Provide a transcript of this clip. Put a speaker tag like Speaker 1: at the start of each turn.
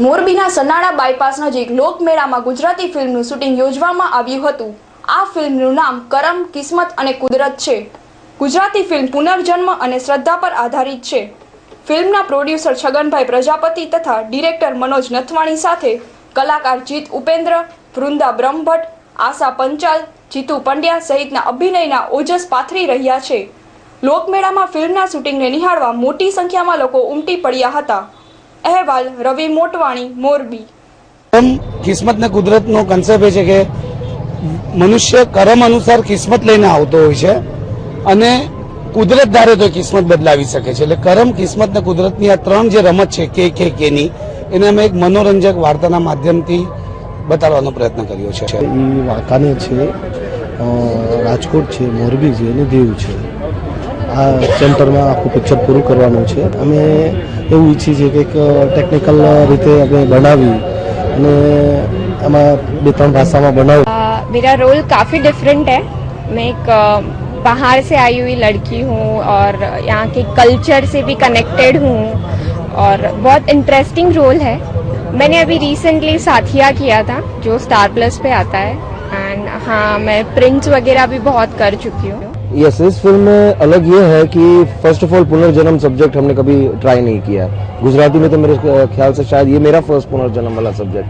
Speaker 1: મોરબીના સનાળા બાયપાસ નજીક લોકમેળામાં ગુજરાતી ફિલ્મનું શૂટિંગ યોજવામાં આવ્યું હતું। આ ફિલ્મનું નામ કરમ, કિસ્મત અને કુદરત છે। ગુજરાતી ફિલ્મ પુનર્જન્મ અને શ્રદ્ધા પર આધારિત છે। ફિલ્મના પ્રોડ્યુસર છગનભાઈ પ્રજાપતિ તથા ડિરેક્ટર મનોજ નથવાણી સાથે કલાકાર જીત ઉપેન્દ્ર, વૃંદા બ્રહ્મભટ્ટ, આશા પંચાલ, જીતુ પંડ્યા સહિતના અભિનયના ઓજસ પાથરી રહ્યા છે। લોકમેળામાં ફિલ્મના શૂટિંગને નિહાળવા મોટી સંખ્યામાં લોકો ઉમટી પડ્યા હતા। અહેવાલ રવિ મોટવાણી, મોરબી।
Speaker 2: કિસ્મત ને કુદરત નો કન્સેપ્ટ એ છે કે મનુષ્ય કર્મ અનુસાર કિસ્મત લઈને આવતો હોય છે અને કુદરત ધારે તો કિસ્મત બદલાવી શકે છે। એટલે કર્મ, કિસ્મત ને કુદરતની આ ત્રણ જે રમત છે કે ની એને અમે એક મનોરંજક વાર્તાના માધ્યમથી બતાવવાનો પ્રયત્ન કર્યો છે।
Speaker 3: એ વાંકાનેર છે, રાજકોટ છે, મોરબી છે અને દીવ છે। આ સેન્ટરમાં આખું પિક્ચર પૂરું કરવાનું છે। અમે એવું ઈચ્છીએ છીએ કે એક ટેકનિકલ રીતે અમે બનાવી અને એમાં 2-3 ભાષામાં બનાવું।
Speaker 4: मेरा रोल काफ़ी डिफरेंट है। मैं एक बाहर से आई हुई लड़की हूँ और यहाँ के कल्चर से भी कनेक्टेड हूँ और बहुत इंटरेस्टिंग रोल है। मैंने अभी रिसेंटली साथिया किया था जो स्टार प्लस पे आता है एंड हाँ, मैं प्रिंट्स वगैरह भी बहुत कर चुकी हूँ।
Speaker 5: यस, इस फिल्म में अलग ये है कि फर्स्ट ऑफ ऑल पुनर्जन्म सब्जेक्ट हमने कभी ट्राई नहीं किया। गुजराती में तो मेरे ख्याल से शायद ये मेरा फर्स्ट पुनर्जन्म वाला सब्जेक्ट है।